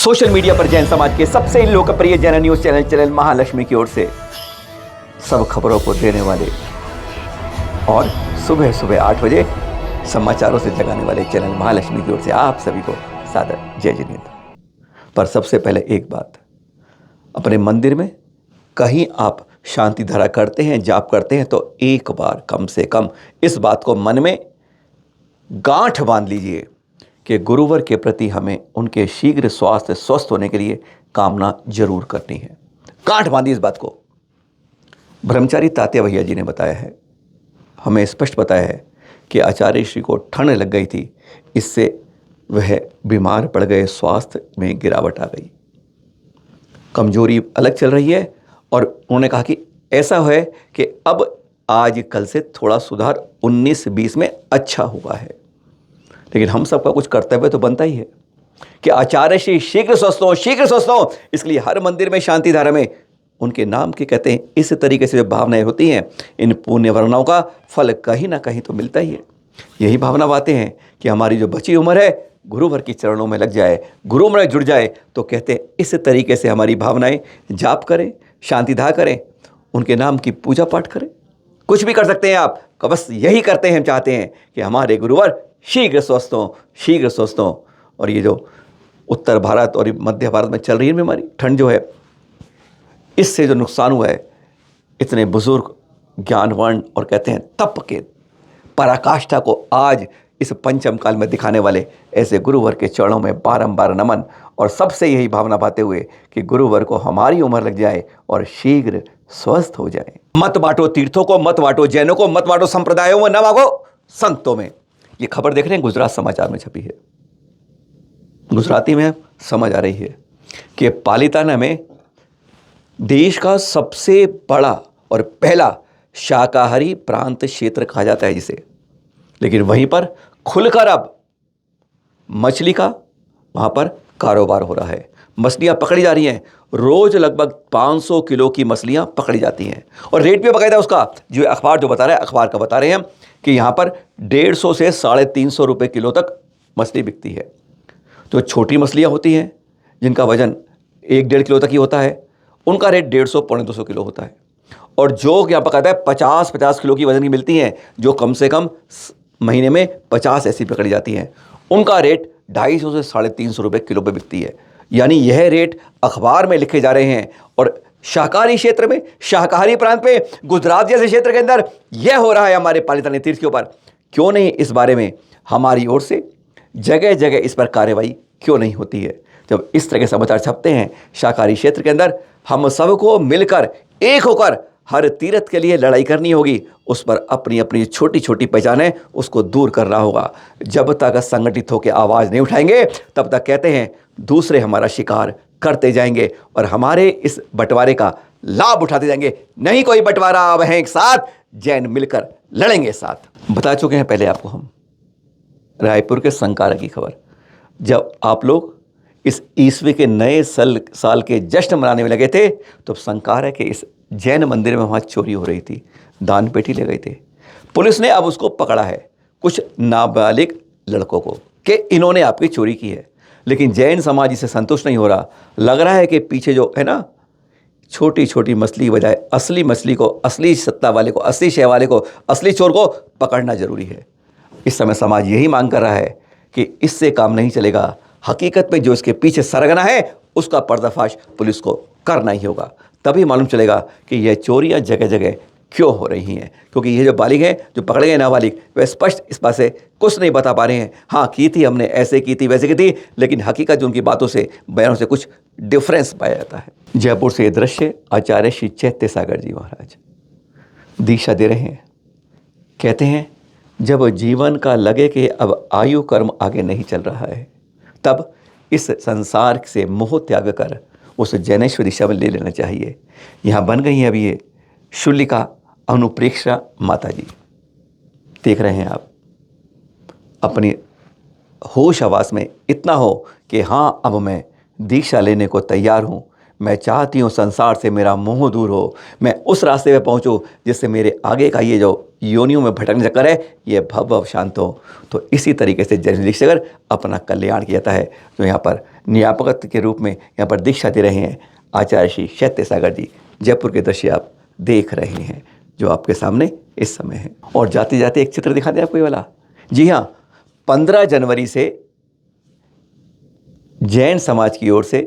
Social media पर जैन समाज के सबसे लोकप्रिय जैन न्यूज चैनल महालक्ष्मी की ओर से सब खबरों को देने वाले और सुबह सुबह 8 बजे समाचारों से जगाने वाले चैनल महालक्ष्मी की ओर से आप सभी को सादर जय जिनेंद्र। पर सबसे पहले एक बात, अपने मंदिर में कहीं आप शांति धारा करते हैं, जाप करते हैं, तो एक बार कम से कम इस बात को मन में गांठ बांध लीजिए कि गुरुवर के प्रति हमें उनके शीघ्र स्वास्थ्य स्वस्थ होने के लिए कामना जरूर करनी है। गांठ बांधी इस बात को। ब्रह्मचारी तात्या भैया जी ने बताया है, हमें स्पष्ट बताया है कि आचार्य श्री को ठंड लग गई थी, इससे वह बीमार पड़ गए, स्वास्थ्य में गिरावट आ गई, कमजोरी अलग चल रही है। और उन्होंने कहा कि ऐसा है कि अब आज कल से थोड़ा सुधार 19-20 में अच्छा हुआ है, लेकिन हम सबका कुछ कर्तव्य तो बनता ही है कि आचार्य श्री शीघ्र स्वस्थ हो, शीघ्र स्वस्थ हो। इसलिए हर मंदिर में शांति धारा में उनके नाम के कहते हैं इस तरीके से जो भावनाएं होती हैं, इन पुण्य वर्णाओं का फल कहीं ना कहीं तो मिलता ही है। यही भावना बातें हैं कि हमारी जो बची उम्र है गुरुवर के चरणों में लग जाए, गुरु में जुड़ जाए, तो कहते हैं इस तरीके से हमारी भावनाएं जाप करें, शांति धारा करें, उनके नाम की पूजा पाठ करें, कुछ भी कर सकते हैं आप। बस यही करते हैं, हम चाहते हैं कि हमारे गुरुवर शीघ्र स्वस्थ हों, शीघ्र स्वस्थ हों। और ये जो उत्तर भारत और मध्य भारत में चल रही है बीमारी, ठंड जो है, इससे जो नुकसान हुआ है, इतने बुजुर्ग ज्ञानवान और कहते हैं तप के पराकाष्ठा को आज इस पंचम काल में दिखाने वाले ऐसे गुरुवर के चरणों में बारंबार नमन, और सबसे यही भावना पाते हुए कि गुरुवर को हमारी उम्र लग जाए और शीघ्र स्वस्थ हो जाए। मत बांटो तीर्थों को, मत बांटो जैनों को, मत बांटो संप्रदायों में, न मांगो संतों में। ये खबर देख रहे हैं, गुजरात समाचार में छपी है, गुजराती में समझ आ रही है कि पालिताना में देश का सबसे बड़ा और पहला शाकाहारी प्रांत क्षेत्र कहा जाता है जिसे, लेकिन वहीं पर खुलकर अब मछली का वहां पर कारोबार हो रहा है। मछलियां पकड़ी जा रही हैं, रोज लगभग 500 किलो की मछलियां पकड़ी जाती हैं, और रेट भी बकायदा उसका जो अखबार जो बता रहा है, अखबार का बता रहे हैं कि यहाँ पर 150 से 350 रुपये किलो तक मछली बिकती है। तो छोटी मछलियाँ होती हैं जिनका वजन 1-1.5 किलो तक ही होता है, उनका रेट 150-250 किलो होता है। और जो यहाँ पर कहता है 50-50 किलो की वजन की मिलती हैं, जो कम से कम महीने में 50 ऐसी पकड़ी जाती हैं, उनका रेट 250 से 350 रुपये किलो पे बिकती है। यानी यह रेट अखबार में लिखे जा रहे हैं। और शाकाहारी क्षेत्र में, शाकाहारी प्रांत पे, गुजरात जैसे क्षेत्र के अंदर यह हो रहा है हमारे पालिताना तीर्थ के ऊपर। क्यों नहीं इस बारे में हमारी ओर से जगह जगह इस पर कार्रवाई क्यों नहीं होती है? जब इस तरह के समाचार छपते हैं शाकाहारी क्षेत्र के अंदर, हम सबको मिलकर एक होकर हर तीर्थ के लिए लड़ाई करनी होगी। उस पर अपनी अपनी छोटी छोटी पहचानें, उसको दूर करना होगा। जब तक संगठित होकर आवाज़ नहीं उठाएंगे, तब तक कहते हैं दूसरे हमारा शिकार करते जाएंगे और हमारे इस बंटवारे का लाभ उठाते जाएंगे। नहीं कोई बंटवारा, अब हैं एक साथ, जैन मिलकर लड़ेंगे साथ। बता चुके हैं पहले आपको हम रायपुर के संकारा की खबर। जब आप लोग इस ईस्वी के नए साल के जश्न मनाने में लगे थे, तो संकारा के इस जैन मंदिर में वहाँ चोरी हो रही थी, दान पेटी ले गए थे। पुलिस ने अब उसको पकड़ा है, कुछ नाबालिग लड़कों को, कि इन्होंने आपकी चोरी की है। लेकिन जैन समाज इससे संतुष्ट नहीं हो रहा। लग रहा है कि पीछे जो है ना, छोटी छोटी मछली बजाय असली मछली को, असली सत्ता वाले को, असली शय वाले को, असली चोर को पकड़ना जरूरी है। इस समय समाज यही मांग कर रहा है कि इससे काम नहीं चलेगा। हकीकत में जो इसके पीछे सरगना है, उसका पर्दाफाश पुलिस को करना ही होगा। तभी मालूम चलेगा कि यह चोरियां जगह जगह क्यों हो रही हैं। क्योंकि ये जो बालिग हैं, जो पकड़े गए नाबालिग, वे स्पष्ट इस बात से कुछ नहीं बता पा रहे हैं। हाँ, की थी हमने, ऐसे की थी, वैसे की थी, लेकिन हकीकत जो उनकी बातों से, बयानों से कुछ डिफरेंस पाया जाता है। जयपुर से ये दृश्य आचार्य श्री चैत्य सागर जी महाराज दीक्षा दे रहे हैं। कहते हैं जब जीवन का लगे कि अब आयु कर्म आगे नहीं चल रहा है, तब इस संसार से मोह त्याग कर उस जैनेश्वर दिशा में ले लेना चाहिए। यहाँ बन गई हैं अभी ये शूलिका अनुप्रेक्षा माता जी, देख रहे हैं आप। अपनी होश आवास में इतना हो कि हाँ, अब मैं दीक्षा लेने को तैयार हूँ। मैं चाहती हूँ संसार से मेरा मोह दूर हो, मैं उस रास्ते पे पहुँचूँ जिससे मेरे आगे का ये जो योनियों में भटकने चक्कर है, ये भव शांत हो। तो इसी तरीके से जैन दीक्षागर अपना कल्याण किया जाता है। जो यहाँ पर नियापक के रूप में यहाँ पर दीक्षा दे रहे हैं आचार्य श्री चैत्य सागर जी। जयपुर के दृश्य आप देख रहे हैं जो आपके सामने इस समय है। और जाते जाते एक चित्र दिखा दें आपको ये वाला। जी हाँ, 15 जनवरी से जैन समाज की ओर से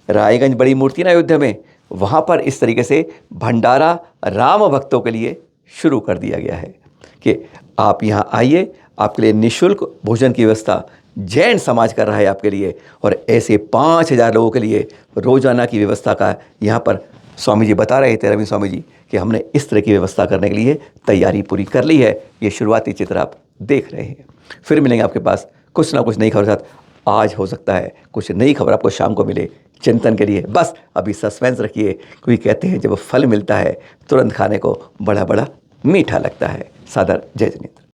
रायगंज बड़ी मूर्ति ना अयोध्या में, वहाँ पर इस तरीके से भंडारा राम भक्तों के लिए शुरू कर दिया गया है कि आप यहाँ आइए, आपके लिए निःशुल्क भोजन की व्यवस्था जैन समाज कर रहा है आपके लिए। और ऐसे 5000 लोगों के लिए रोजाना की व्यवस्था का यहाँ पर स्वामी जी बता रहे थे, रवि स्वामी जी, कि हमने इस तरह की व्यवस्था करने के लिए तैयारी पूरी कर ली है। ये शुरुआती चित्र आप देख रहे हैं। फिर मिलेंगे आपके पास कुछ ना कुछ नई खबर साथ। आज हो सकता है कुछ नई खबर आपको शाम को मिले चिंतन के लिए। बस अभी सस्पेंस रखिए, क्योंकि कहते हैं जब फल मिलता है तुरंत खाने को बड़ा बड़ा मीठा लगता है। सादर जय जिनेंद्र।